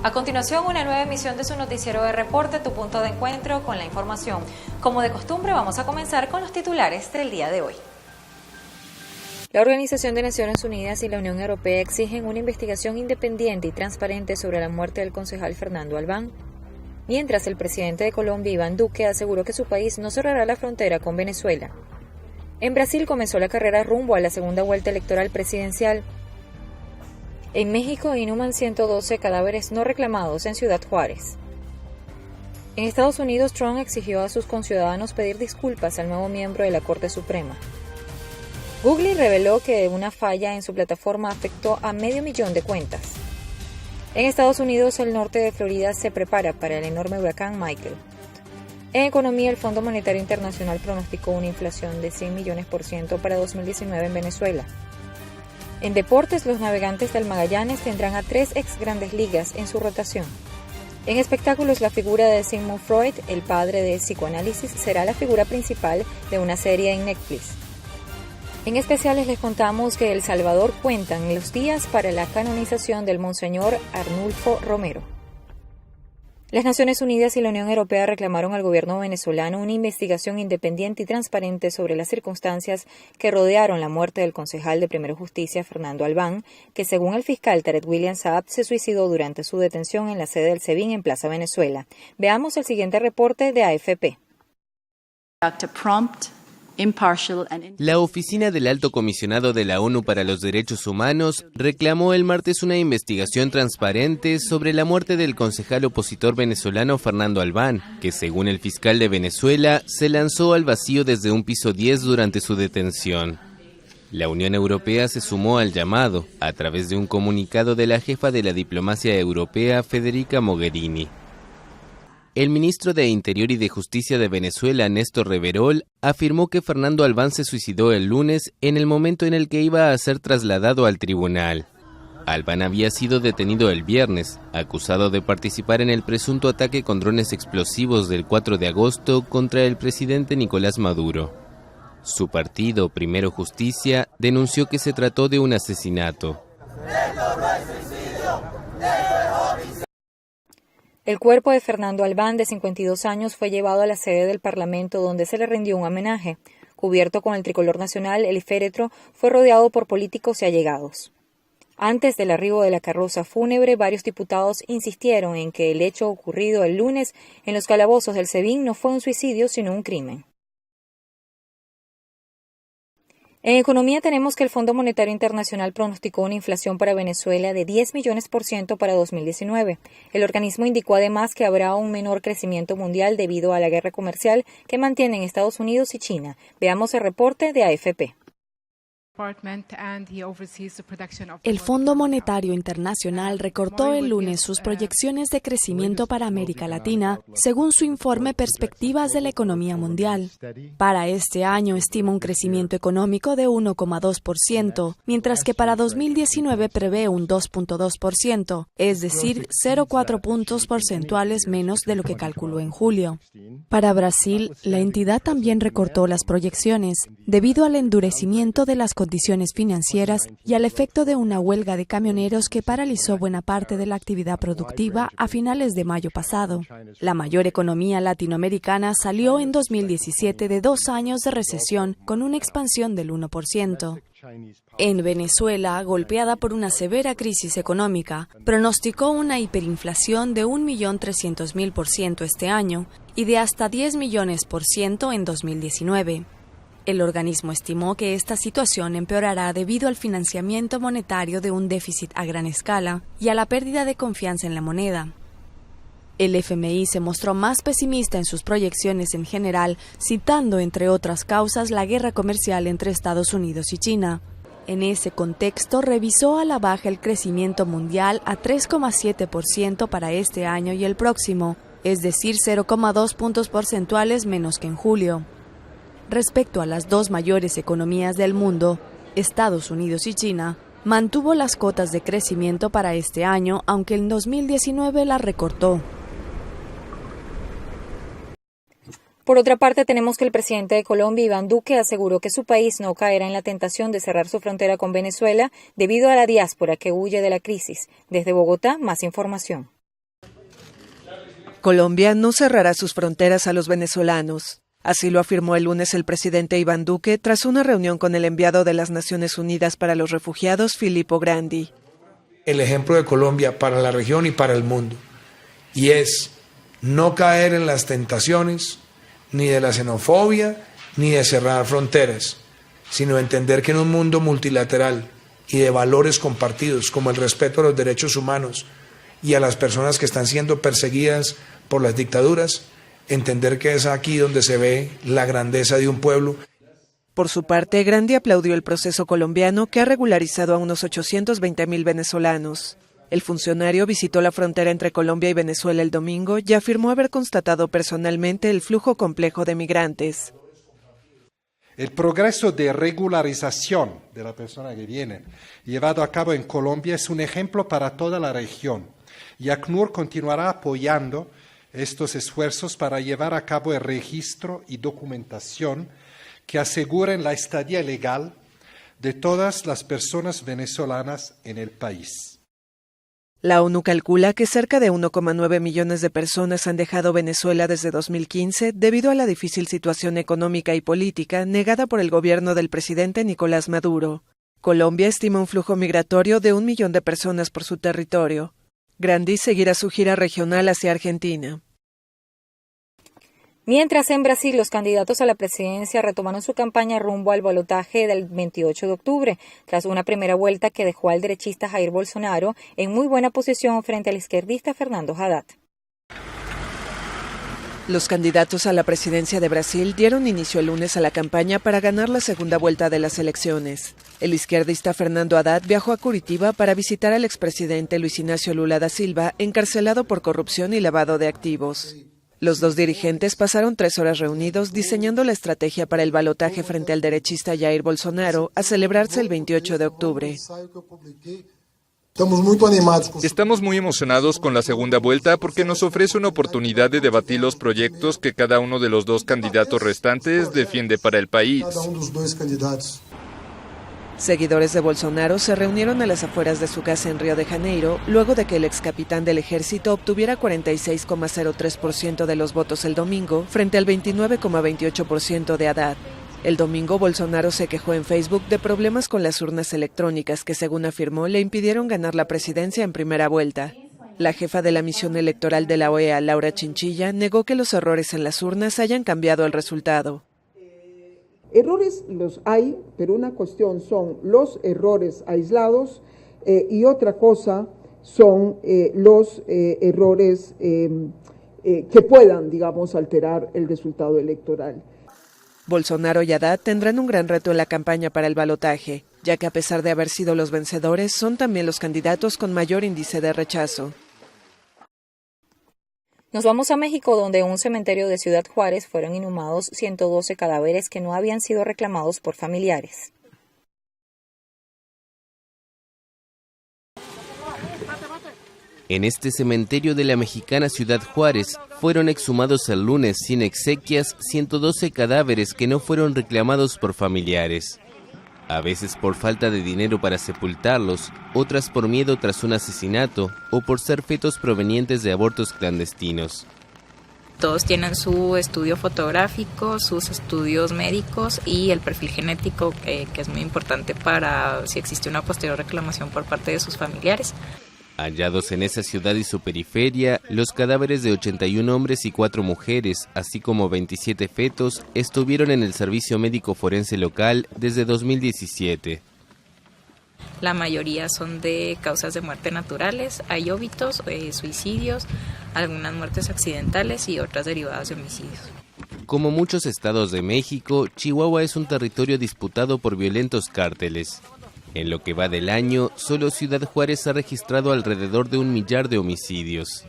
A continuación, una nueva emisión de su noticiero de reporte, tu punto de encuentro con la información. Como de costumbre, vamos a comenzar con los titulares del día de hoy. La Organización de Naciones Unidas y la Unión Europea exigen una investigación independiente y transparente sobre la muerte del concejal Fernando Albán, mientras el presidente de Colombia, Iván Duque, aseguró que su país no cerrará la frontera con Venezuela. En Brasil comenzó la carrera rumbo a la segunda vuelta electoral presidencial. En México inhuman 112 cadáveres no reclamados en Ciudad Juárez. En Estados Unidos, Trump exigió a sus conciudadanos pedir disculpas al nuevo miembro de la Corte Suprema. Google reveló que una falla en su plataforma afectó a 500,000 de cuentas. En Estados Unidos, el norte de Florida se prepara para el enorme huracán Michael. En economía, el Fondo Monetario Internacional pronosticó una inflación de 100 millones % para 2019 en Venezuela. En deportes, los navegantes del Magallanes tendrán a 3 ex Grandes Ligas en su rotación. En espectáculos, la figura de Sigmund Freud, el padre del psicoanálisis, será la figura principal de una serie en Netflix. En especiales les contamos que El Salvador cuentan los días para la canonización del Monseñor Arnulfo Romero. Las Naciones Unidas y la Unión Europea reclamaron al gobierno venezolano una investigación independiente y transparente sobre las circunstancias que rodearon la muerte del concejal de Primero Justicia, Fernando Albán, que según el fiscal Tarek William Saab se suicidó durante su detención en la sede del SEBIN en Plaza Venezuela. Veamos el siguiente reporte de AFP. La Oficina del Alto Comisionado de la ONU para los Derechos Humanos reclamó el martes una investigación transparente sobre la muerte del concejal opositor venezolano Fernando Albán, que según el fiscal de Venezuela se lanzó al vacío desde un piso 10 durante su detención. La Unión Europea se sumó al llamado a través de un comunicado de la jefa de la diplomacia europea, Federica Mogherini. El ministro de Interior y de Justicia de Venezuela, Néstor Reverol, afirmó que Fernando Albán se suicidó el lunes en el momento en el que iba a ser trasladado al tribunal. Albán había sido detenido el viernes, acusado de participar en el presunto ataque con drones explosivos del 4 de agosto contra el presidente Nicolás Maduro. Su partido, Primero Justicia, denunció que se trató de un asesinato. El cuerpo de Fernando Albán, de 52 años, fue llevado a la sede del Parlamento, donde se le rindió un homenaje. Cubierto con el tricolor nacional, el féretro fue rodeado por políticos y allegados. Antes del arribo de la carroza fúnebre, varios diputados insistieron en que el hecho ocurrido el lunes en los calabozos del SEBIN no fue un suicidio, sino un crimen. En economía tenemos que el Fondo Monetario Internacional pronosticó una inflación para Venezuela de 10 millones % para 2019. El organismo indicó además que habrá un menor crecimiento mundial debido a la guerra comercial que mantienen Estados Unidos y China. Veamos el reporte de AFP. El Fondo Monetario Internacional recortó el lunes sus proyecciones de crecimiento para América Latina, según su informe Perspectivas de la Economía Mundial. Para este año estima un crecimiento económico de 1,2%, mientras que para 2019 prevé un 2,2%, es decir, 0,4 puntos porcentuales menos de lo que calculó en julio. Para Brasil, la entidad también recortó las proyecciones, debido al endurecimiento de las condiciones financieras y al efecto de una huelga de camioneros que paralizó buena parte de la actividad productiva a finales de mayo pasado. La mayor economía latinoamericana salió en 2017 de 2 años de recesión con una expansión del 1%. En Venezuela, golpeada por una severa crisis económica, pronosticó una hiperinflación de 1.300.000 % este año y de hasta 10 millones % en 2019. El organismo estimó que esta situación empeorará debido al financiamiento monetario de un déficit a gran escala y a la pérdida de confianza en la moneda. El FMI se mostró más pesimista en sus proyecciones en general, citando, entre otras causas, la guerra comercial entre Estados Unidos y China. En ese contexto, revisó a la baja el crecimiento mundial a 3,7% para este año y el próximo, es decir, 0,2 puntos porcentuales menos que en julio. Respecto a las dos mayores economías del mundo, Estados Unidos y China, mantuvo las cotas de crecimiento para este año, aunque en 2019 las recortó. Por otra parte, tenemos que el presidente de Colombia, Iván Duque, aseguró que su país no caerá en la tentación de cerrar su frontera con Venezuela debido a la diáspora que huye de la crisis. Desde Bogotá, más información. Colombia no cerrará sus fronteras a los venezolanos. Así lo afirmó el lunes el presidente Iván Duque tras una reunión con el enviado de las Naciones Unidas para los Refugiados, Filippo Grandi. El ejemplo de Colombia para la región y para el mundo, y es no caer en las tentaciones ni de la xenofobia ni de cerrar fronteras, sino entender que en un mundo multilateral y de valores compartidos como el respeto a los derechos humanos y a las personas que están siendo perseguidas por las dictaduras, entender que es aquí donde se ve la grandeza de un pueblo. Por su parte, Grandi aplaudió el proceso colombiano que ha regularizado a unos 820.000 venezolanos. El funcionario visitó la frontera entre Colombia y Venezuela el domingo y afirmó haber constatado personalmente el flujo complejo de migrantes. El progreso de regularización de la persona que viene llevado a cabo en Colombia es un ejemplo para toda la región y ACNUR continuará apoyando estos esfuerzos para llevar a cabo el registro y documentación que aseguren la estadía legal de todas las personas venezolanas en el país. La ONU calcula que cerca de 1,9 millones de personas han dejado Venezuela desde 2015 debido a la difícil situación económica y política negada por el gobierno del presidente Nicolás Maduro. Colombia estima un flujo migratorio de 1 millón de personas por su territorio. Grandi seguirá su gira regional hacia Argentina. Mientras en Brasil los candidatos a la presidencia retomaron su campaña rumbo al balotaje del 28 de octubre, tras una primera vuelta que dejó al derechista Jair Bolsonaro en muy buena posición frente al izquierdista Fernando Haddad. Los candidatos a la presidencia de Brasil dieron inicio el lunes a la campaña para ganar la segunda vuelta de las elecciones. El izquierdista Fernando Haddad viajó a Curitiba para visitar al expresidente Luis Ignacio Lula da Silva, encarcelado por corrupción y lavado de activos. Los dos dirigentes pasaron 3 horas reunidos diseñando la estrategia para el balotaje frente al derechista Jair Bolsonaro a celebrarse el 28 de octubre. Estamos muy emocionados con la segunda vuelta porque nos ofrece una oportunidad de debatir los proyectos que cada uno de los dos candidatos restantes defiende para el país. Seguidores de Bolsonaro se reunieron a las afueras de su casa en Río de Janeiro, luego de que el ex capitán del ejército obtuviera 46,03% de los votos el domingo, frente al 29,28% de Haddad. El domingo, Bolsonaro se quejó en Facebook de problemas con las urnas electrónicas que, según afirmó, le impidieron ganar la presidencia en primera vuelta. La jefa de la misión electoral de la OEA, Laura Chinchilla, negó que los errores en las urnas hayan cambiado el resultado. Errores los hay, pero una cuestión son los errores aislados y otra cosa son los errores que puedan, digamos, alterar el resultado electoral. Bolsonaro y Haddad tendrán un gran reto en la campaña para el balotaje, ya que a pesar de haber sido los vencedores, son también los candidatos con mayor índice de rechazo. Nos vamos a México, donde en un cementerio de Ciudad Juárez fueron inhumados 112 cadáveres que no habían sido reclamados por familiares. En este cementerio de la mexicana Ciudad Juárez fueron exhumados el lunes sin exequias 112 cadáveres que no fueron reclamados por familiares. A veces por falta de dinero para sepultarlos, otras por miedo tras un asesinato o por ser fetos provenientes de abortos clandestinos. Todos tienen su estudio fotográfico, sus estudios médicos y el perfil genético, que es muy importante para si existe una posterior reclamación por parte de sus familiares. Hallados en esa ciudad y su periferia, los cadáveres de 81 hombres y 4 mujeres, así como 27 fetos, estuvieron en el servicio médico forense local desde 2017. La mayoría son de causas de muerte naturales, hay óbitos, suicidios, algunas muertes accidentales y otras derivadas de homicidios. Como muchos estados de México, Chihuahua es un territorio disputado por violentos cárteles. En lo que va del año, solo Ciudad Juárez ha registrado alrededor de 1 millar de homicidios.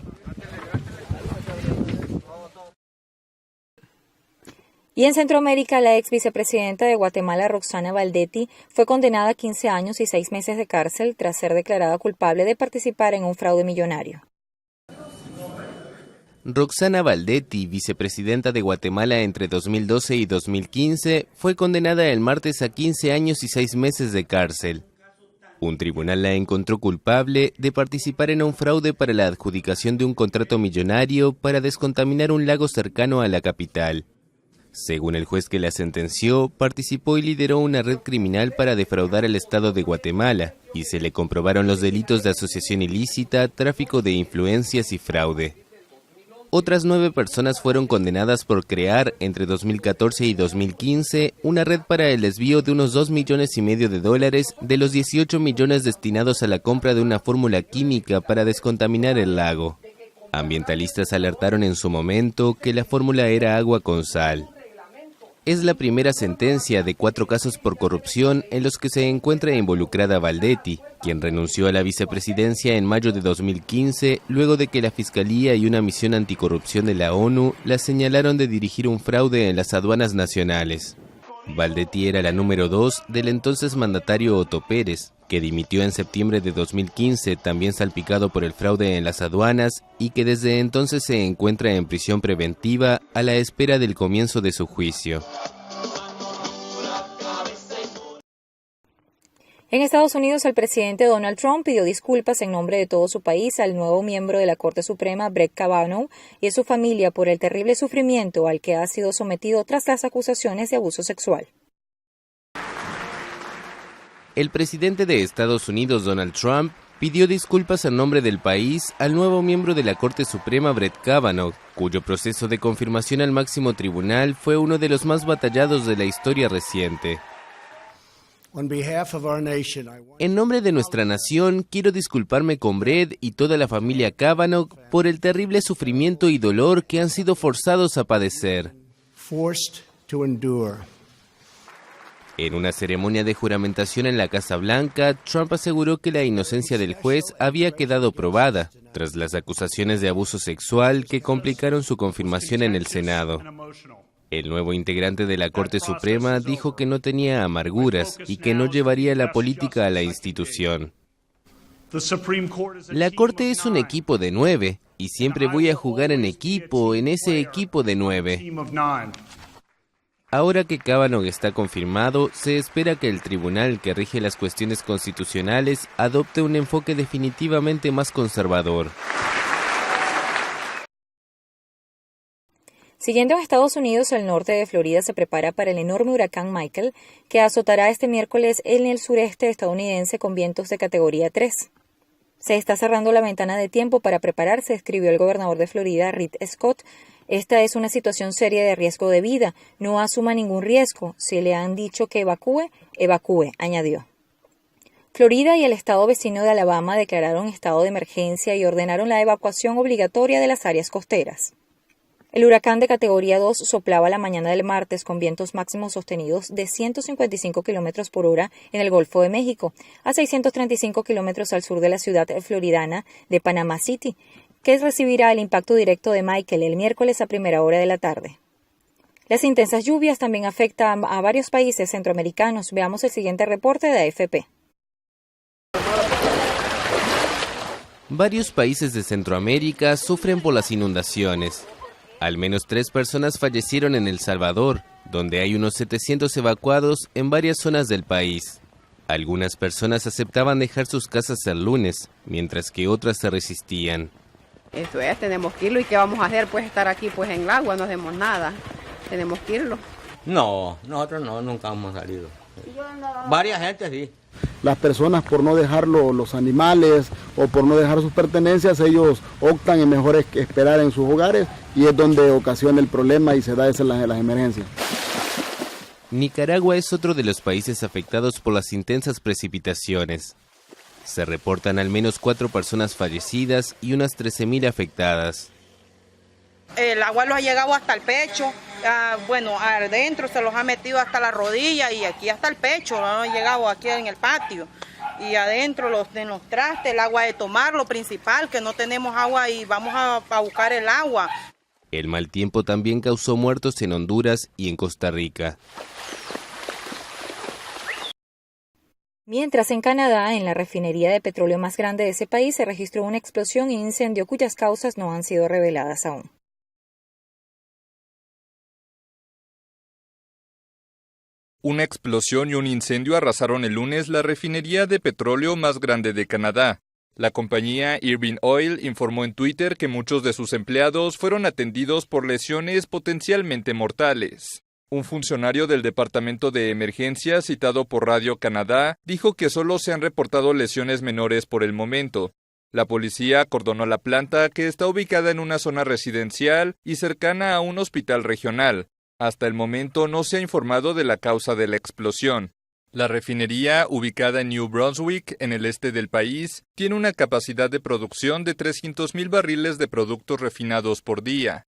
Y en Centroamérica, la ex vicepresidenta de Guatemala, Roxana Valdetti, fue condenada a 15 años y 6 meses de cárcel tras ser declarada culpable de participar en un fraude millonario. Roxana Valdetti, vicepresidenta de Guatemala entre 2012 y 2015, fue condenada el martes a 15 años y 6 meses de cárcel. Un tribunal la encontró culpable de participar en un fraude para la adjudicación de un contrato millonario para descontaminar un lago cercano a la capital. Según el juez que la sentenció, participó y lideró una red criminal para defraudar al Estado de Guatemala, y se le comprobaron los delitos de asociación ilícita, tráfico de influencias y fraude. Otras 9 personas fueron condenadas por crear, entre 2014 y 2015, una red para el desvío de unos $2,5 millones de los 18 millones destinados a la compra de una fórmula química para descontaminar el lago. Ambientalistas alertaron en su momento que la fórmula era agua con sal. Es la primera sentencia de 4 casos por corrupción en los que se encuentra involucrada Valdetti, quien renunció a la vicepresidencia en mayo de 2015, luego de que la Fiscalía y una misión anticorrupción de la ONU la señalaron de dirigir un fraude en las aduanas nacionales. Valdetti era la número 2 del entonces mandatario Otto Pérez, que dimitió en septiembre de 2015, también salpicado por el fraude en las aduanas, y que desde entonces se encuentra en prisión preventiva a la espera del comienzo de su juicio. En Estados Unidos, el presidente Donald Trump pidió disculpas en nombre de todo su país al nuevo miembro de la Corte Suprema, Brett Kavanaugh, y a su familia por el terrible sufrimiento al que ha sido sometido tras las acusaciones de abuso sexual. El presidente de Estados Unidos, Donald Trump, pidió disculpas en nombre del país al nuevo miembro de la Corte Suprema, Brett Kavanaugh, cuyo proceso de confirmación al máximo tribunal fue uno de los más batallados de la historia reciente. En nombre de nuestra nación, quiero disculparme con Brett y toda la familia Kavanaugh por el terrible sufrimiento y dolor que han sido forzados a padecer. En una ceremonia de juramentación en la Casa Blanca, Trump aseguró que la inocencia del juez había quedado probada, tras las acusaciones de abuso sexual que complicaron su confirmación en el Senado. El nuevo integrante de la Corte Suprema dijo que no tenía amarguras y que no llevaría la política a la institución. La Corte es un equipo de 9 y siempre voy a jugar en equipo, en ese equipo de 9. Ahora que Kavanaugh está confirmado, se espera que el tribunal que rige las cuestiones constitucionales adopte un enfoque definitivamente más conservador. Siguiendo en Estados Unidos, el norte de Florida se prepara para el enorme huracán Michael, que azotará este miércoles en el sureste estadounidense con vientos de categoría 3. Se está cerrando la ventana de tiempo para prepararse, escribió el gobernador de Florida, Rick Scott. Esta es una situación seria de riesgo de vida. No asuma ningún riesgo. Si le han dicho que evacúe, añadió. Florida y el estado vecino de Alabama declararon estado de emergencia y ordenaron la evacuación obligatoria de las áreas costeras. El huracán de categoría 2 soplaba la mañana del martes con vientos máximos sostenidos de 155 km por hora en el Golfo de México, a 635 km al sur de la ciudad floridana de Panama City, que recibirá el impacto directo de Michael el miércoles a primera hora de la tarde. Las intensas lluvias también afectan a varios países centroamericanos. Veamos el siguiente reporte de AFP. Varios países de Centroamérica sufren por las inundaciones. Al menos 3 personas fallecieron en El Salvador, donde hay unos 700 evacuados en varias zonas del país. Algunas personas aceptaban dejar sus casas el lunes, mientras que otras se resistían. Esto es, tenemos que irlo. ¿Y qué vamos a hacer? Pues estar aquí pues en el agua, no hacemos nada. Tenemos que irlo. No, nosotros no, nunca hemos salido. Varias gente sí. Las personas, por no dejar los animales o por no dejar sus pertenencias, ellos optan en mejor esperar en sus hogares, y es donde ocasiona el problema y se da esas las emergencias. Nicaragua es otro de los países afectados por las intensas precipitaciones. Se reportan al menos 4 personas fallecidas y unas 13,000 afectadas. El agua los ha llegado hasta el pecho, adentro se los ha metido hasta la rodilla y aquí hasta el pecho, no han llegado aquí en el patio. Y adentro los trastes, el agua de tomar, lo principal, que no tenemos agua y vamos a buscar el agua. El mal tiempo también causó muertos en Honduras y en Costa Rica. Mientras en Canadá, en la refinería de petróleo más grande de ese país, se registró una explosión y incendio cuyas causas no han sido reveladas aún. Una explosión y un incendio arrasaron el lunes la refinería de petróleo más grande de Canadá. La compañía Irving Oil informó en Twitter que muchos de sus empleados fueron atendidos por lesiones potencialmente mortales. Un funcionario del Departamento de Emergencia citado por Radio-Canadá dijo que solo se han reportado lesiones menores por el momento. La policía acordonó la planta, que está ubicada en una zona residencial y cercana a un hospital regional. Hasta el momento no se ha informado de la causa de la explosión. La refinería, ubicada en New Brunswick, en el este del país, tiene una capacidad de producción de 300,000 barriles de productos refinados por día.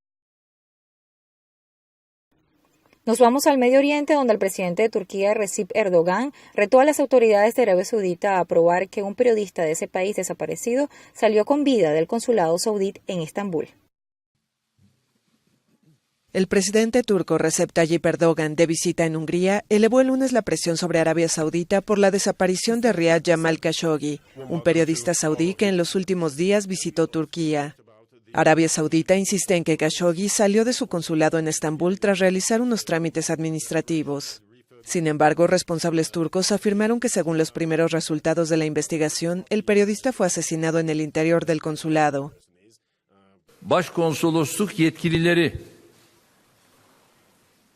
Nos vamos al Medio Oriente, donde el presidente de Turquía, Recep Erdogan, retó a las autoridades de Arabia Saudita a probar que un periodista de ese país desaparecido salió con vida del consulado saudí en Estambul. El presidente turco Recep Tayyip Erdogan, de visita en Hungría, elevó el lunes la presión sobre Arabia Saudita por la desaparición de Riyad Jamal Khashoggi, un periodista saudí que en los últimos días visitó Turquía. Arabia Saudita insiste en que Khashoggi salió de su consulado en Estambul tras realizar unos trámites administrativos. Sin embargo, responsables turcos afirmaron que según los primeros resultados de la investigación, el periodista fue asesinado en el interior del consulado.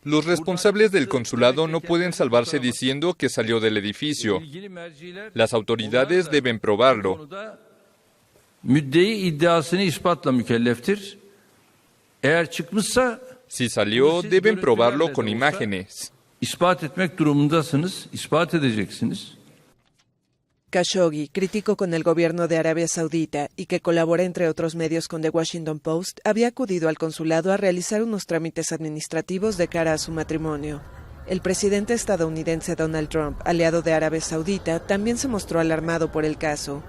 Los responsables del consulado no pueden salvarse diciendo que salió del edificio. Las autoridades deben probarlo. Si salió, deben probarlo con imágenes. Khashoggi, crítico con el gobierno de Arabia Saudita y que colabora entre otros medios con The Washington Post, había acudido al consulado a realizar unos trámites administrativos de cara a su matrimonio. El presidente estadounidense Donald Trump, aliado de Arabia Saudita, también se mostró alarmado por el caso.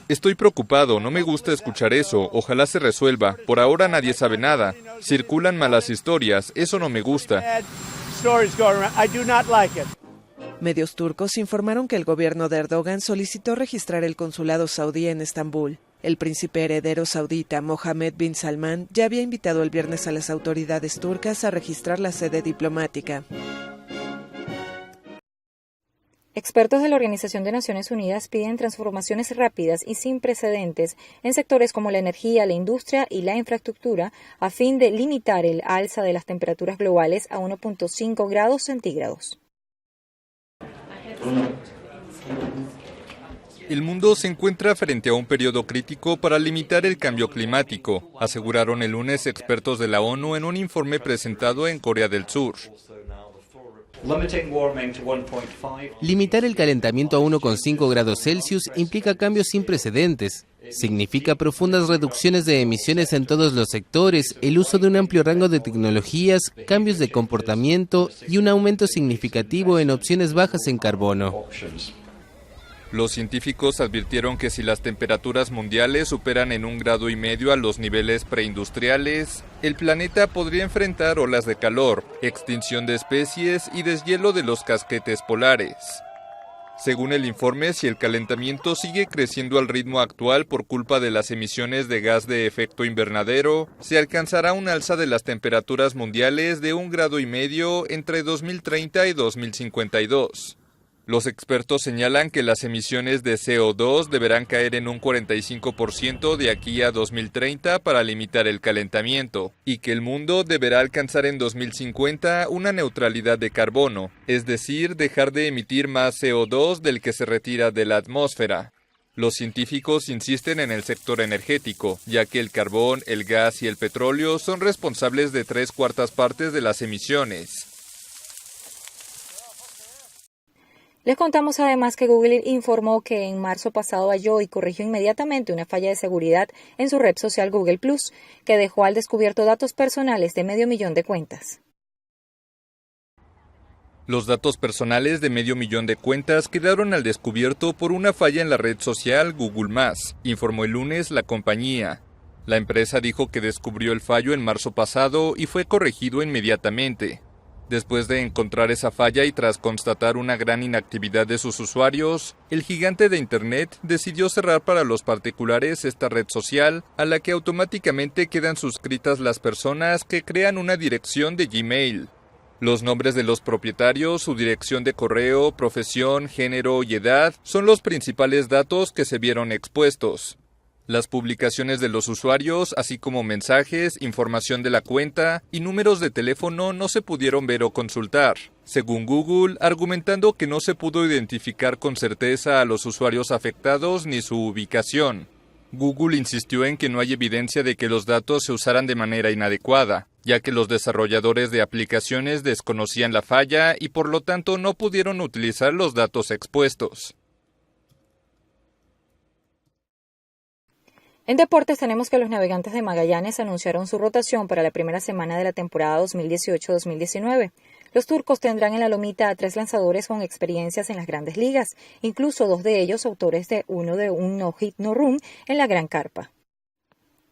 Estoy preocupado, no me gusta escuchar eso, ojalá se resuelva. Por ahora nadie sabe nada. Circulan malas historias, eso no me gusta. Medios turcos informaron que el gobierno de Erdogan solicitó registrar el consulado saudí en Estambul. El príncipe heredero saudita Mohammed bin Salman ya había invitado el viernes a las autoridades turcas a registrar la sede diplomática. Expertos de la Organización de Naciones Unidas piden transformaciones rápidas y sin precedentes en sectores como la energía, la industria y la infraestructura a fin de limitar el alza de las temperaturas globales a 1.5 grados centígrados. El mundo se encuentra frente a un periodo crítico para limitar el cambio climático, aseguraron el lunes expertos de la ONU en un informe presentado en Corea del Sur. Limitar el calentamiento a 1,5 grados Celsius implica cambios sin precedentes. Significa profundas reducciones de emisiones en todos los sectores, el uso de un amplio rango de tecnologías, cambios de comportamiento y un aumento significativo en opciones bajas en carbono. Los científicos advirtieron que si las temperaturas mundiales superan en 1,5 grados a los niveles preindustriales, el planeta podría enfrentar olas de calor, extinción de especies y deshielo de los casquetes polares. Según el informe, si el calentamiento sigue creciendo al ritmo actual por culpa de las emisiones de gas de efecto invernadero, se alcanzará un alza de las temperaturas mundiales de 1,5 grados entre 2030 y 2052. Los expertos señalan que las emisiones de CO2 deberán caer en un 45% de aquí a 2030 para limitar el calentamiento, y que el mundo deberá alcanzar en 2050 una neutralidad de carbono, es decir, dejar de emitir más CO2 del que se retira de la atmósfera. Los científicos insisten en el sector energético, ya que el carbón, el gas y el petróleo son responsables de 3/4 partes de las emisiones. Les contamos además que Google informó que en marzo pasado halló y corrigió inmediatamente una falla de seguridad en su red social Google+, que dejó al descubierto datos personales de 500,000 de cuentas. Los datos personales de 500,000 de cuentas quedaron al descubierto por una falla en la red social Google+, informó el lunes la compañía. La empresa dijo que descubrió el fallo en marzo pasado y fue corregido inmediatamente. Después de encontrar esa falla y tras constatar una gran inactividad de sus usuarios, el gigante de Internet decidió cerrar para los particulares esta red social a la que automáticamente quedan suscritas las personas que crean una dirección de Gmail. Los nombres de los propietarios, su dirección de correo, profesión, género y edad son los principales datos que se vieron expuestos. Las publicaciones de los usuarios, así como mensajes, información de la cuenta y números de teléfono no se pudieron ver o consultar, según Google, argumentando que no se pudo identificar con certeza a los usuarios afectados ni su ubicación. Google insistió en que no hay evidencia de que los datos se usaran de manera inadecuada, ya que los desarrolladores de aplicaciones desconocían la falla y por lo tanto no pudieron utilizar los datos expuestos. En deportes tenemos que los Navegantes de Magallanes anunciaron su rotación para la primera semana de la temporada 2018-2019. Los turcos tendrán en la lomita a 3 lanzadores con experiencias en las grandes ligas, incluso 2 de ellos autores de un no-hit no-run en la Gran Carpa.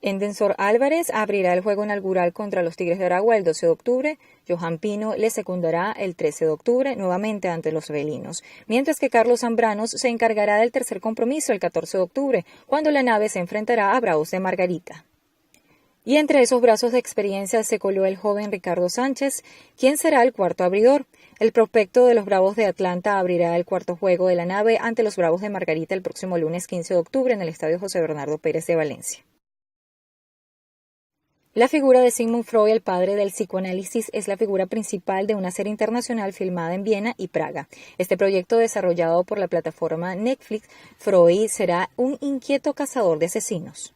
Endensor Álvarez abrirá el juego inaugural contra los Tigres de Aragua el 12 de octubre, Johan Pino le secundará el 13 de octubre nuevamente ante los felinos, mientras que Carlos Zambranos se encargará del tercer compromiso el 14 de octubre, cuando la nave se enfrentará a Bravos de Margarita. Y entre esos brazos de experiencia se coló el joven Ricardo Sánchez, quien será el cuarto abridor. El prospecto de los Bravos de Atlanta abrirá el cuarto juego de la nave ante los Bravos de Margarita el próximo lunes 15 de octubre en el Estadio José Bernardo Pérez de Valencia. La figura de Sigmund Freud, el padre del psicoanálisis, es la figura principal de una serie internacional filmada en Viena y Praga. Este proyecto, desarrollado por la plataforma Netflix, Freud será un inquieto cazador de asesinos.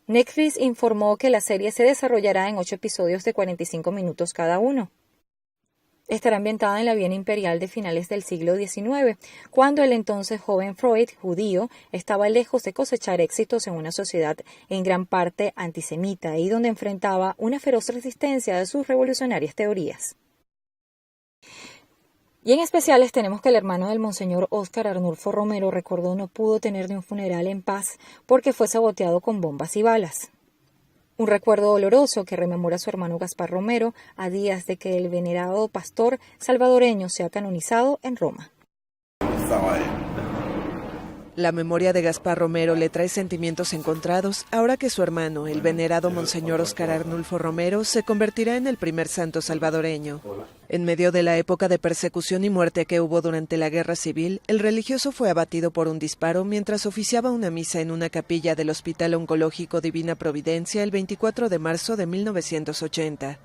Netflix informó que la serie se desarrollará en 8 episodios de 45 minutos cada uno. Estará ambientada en la Viena imperial de finales del siglo XIX, cuando el entonces joven Freud, judío, estaba lejos de cosechar éxitos en una sociedad en gran parte antisemita y donde enfrentaba una feroz resistencia de sus revolucionarias teorías. Y en especiales tenemos que el hermano del monseñor Óscar Arnulfo Romero recordó no pudo tener ni un funeral en paz porque fue saboteado con bombas y balas. Un recuerdo doloroso que rememora a su hermano Gaspar Romero a días de que el venerado pastor salvadoreño sea canonizado en Roma. La memoria de Gaspar Romero le trae sentimientos encontrados ahora que su hermano, el venerado Monseñor Óscar Arnulfo Romero, se convertirá en el primer santo salvadoreño. En medio de la época de persecución y muerte que hubo durante la Guerra Civil, el religioso fue abatido por un disparo mientras oficiaba una misa en una capilla del Hospital Oncológico Divina Providencia el 24 de marzo de 1980.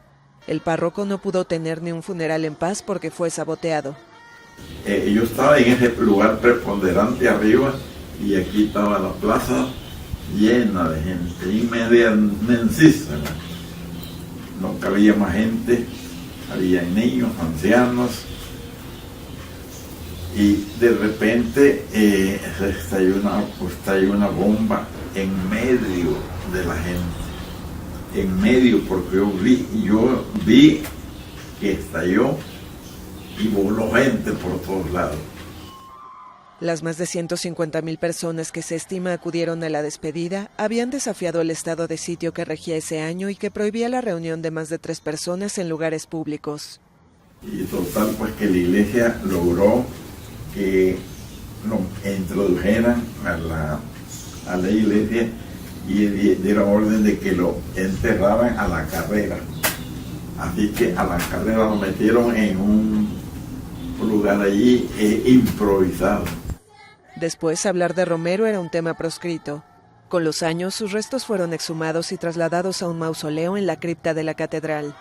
El párroco no pudo tener ni un funeral en paz porque fue saboteado. Yo estaba en ese lugar preponderante arriba y aquí estaba la plaza llena de gente, inmensísima. No cabía más gente, había niños, ancianos y de repente se estalló una bomba en medio de la gente, en medio, porque yo vi que estalló y voló gente por todos lados. Las más de 150,000 personas que se estima acudieron a la despedida habían desafiado el estado de sitio que regía ese año y que prohibía la reunión de más de 3 personas en lugares públicos. Y total, pues que la iglesia logró que lo introdujeran a la iglesia y dieron orden de que lo enterraran a la carrera. Así que a la carrera lo metieron en un lugar allí improvisado. Después, hablar de Romero era un tema proscrito. Con los años, sus restos fueron exhumados y trasladados a un mausoleo en la cripta de la catedral.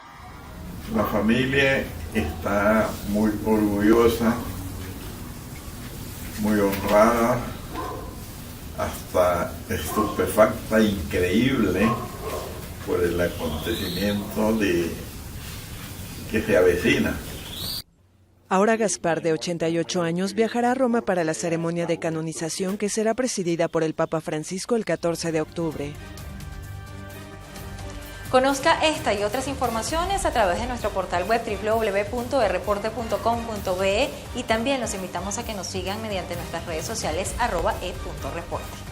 La familia está muy orgullosa, muy honrada, hasta estupefacta, increíble por el acontecimiento que se avecina. Ahora Gaspar, de 88 años, viajará a Roma para la ceremonia de canonización que será presidida por el Papa Francisco el 14 de octubre. Conozca esta y otras informaciones a través de nuestro portal web www.reporte.com.be y también los invitamos a que nos sigan mediante nuestras redes sociales @e.reporte.